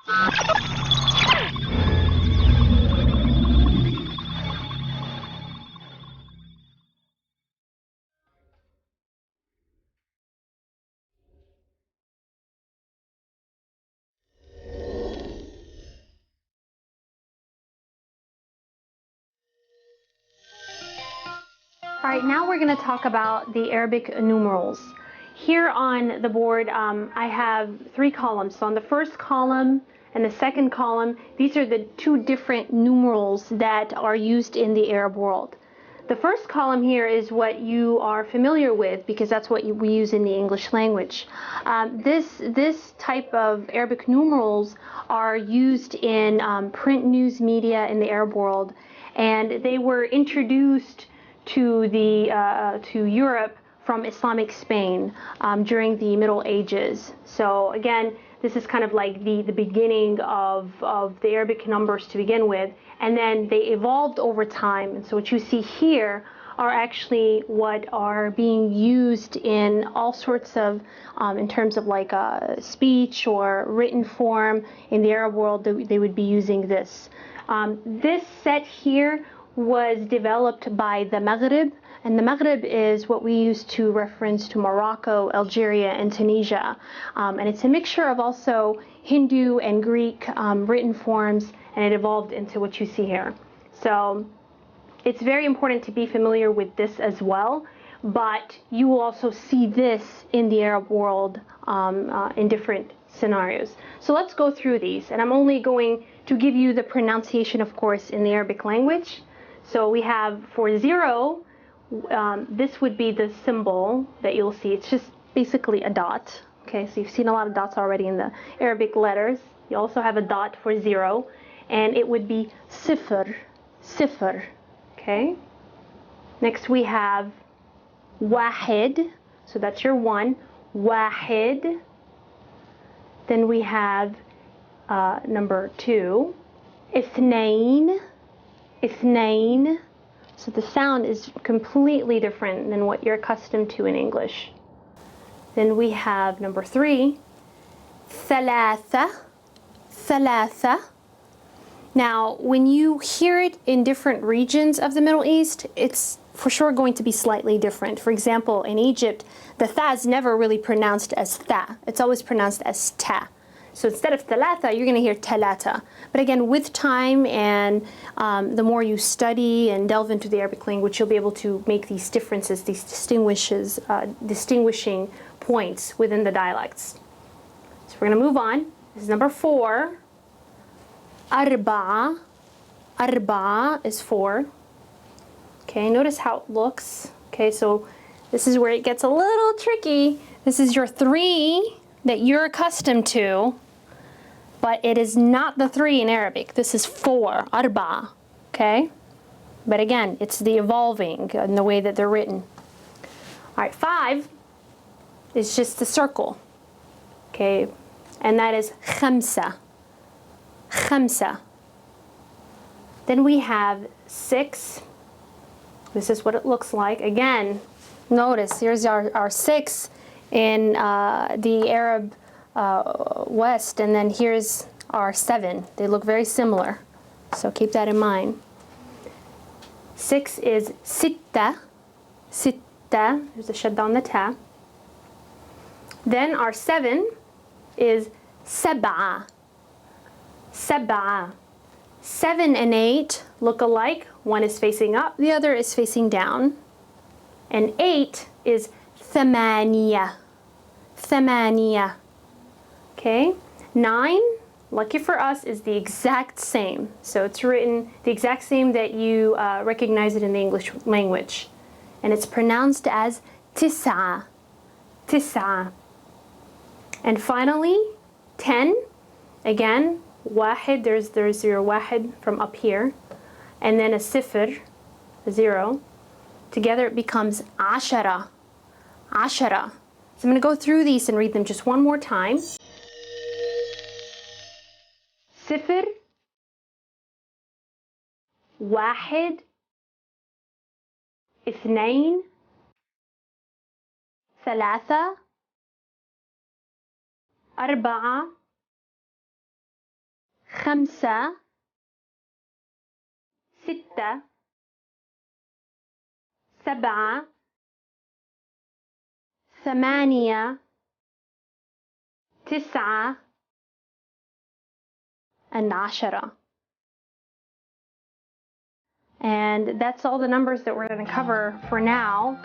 All right, now we're going to talk about the Arabic numerals. Here on the board, I have 3 columns. So on the first column and the second column, these are the 2 different numerals that are used in the Arab world. The first column here is what you are familiar with because that's what we use in the English language. This type of Arabic numerals are used in print news media in the Arab world, and they were introduced to Europe from Islamic Spain during the Middle Ages. So again, this is kind of like the beginning of the Arabic numbers to begin with, and then they evolved over time. And so what you see here are actually what are being used in all sorts of, in terms of like speech or written form in the Arab world, they would be using this. This set here was developed by the Maghrib, and the Maghrib is what we use to reference to Morocco, Algeria, and Tunisia. And it's a mixture of also Hindu and Greek written forms, and it evolved into what you see here. So it's very important to be familiar with this as well, but you will also see this in the Arab world in different scenarios. So let's go through these, and I'm only going to give you the pronunciation, of course, in the Arabic language. So we have for 0, this would be the symbol that you'll see. It's just basically a dot. Okay, so you've seen a lot of dots already in the Arabic letters. You also have a dot for 0, and it would be sifr, sifr. Okay. Next we have واحد, so that's your 1, واحد. Then we have number 2, اثنين, اثنين. So the sound is completely different than what you're accustomed to in English. Then we have number 3, ثلاثة, ثلاثة. Now, when you hear it in different regions of the Middle East, it's for sure going to be slightly different. For example, in Egypt, the tha is never really pronounced as tha. It's always pronounced as ta. So instead of thalatha, you're going to hear thalatha. But again, with time and the more you study and delve into the Arabic language, you'll be able to make these differences, these distinguishing points within the dialects. So we're going to move on. This is number 4. Arba-a. Arba-a is 4. Okay, notice how it looks. Okay, so this is where it gets a little tricky. This is your 3 that you're accustomed to, but it is not the 3 in Arabic. This is 4, arba, okay? But again, it's the evolving in the way that they're written. All right, 5 is just the circle, okay? And that is khamsa, khamsa. Then we have 6. This is what it looks like. Again, notice here's our 6 in the Arab West, and then here's our 7. They look very similar, so keep that in mind. 6 is sitta, sitta. There's a shadda on the ta. Then our 7 is sab-a, sab-a. 7 and 8 look alike. One is facing up, the other is facing down. And 8 is thamanya, thamanya. Okay, 9, lucky for us, is the exact same. So it's written the exact same that you recognize it in the English language. And it's pronounced as tis'a, tis'a. And finally, 10, again, واحد, there's your واحد from up here. And then a sifr, a 0. Together it becomes ashara, ashara. So I'm going to go through these and read them just one more time. صفر واحد اثنين ثلاثة أربعة خمسة ستة سبعة ثمانية تسعة and عشرة. And that's all the numbers that we're going to cover for now.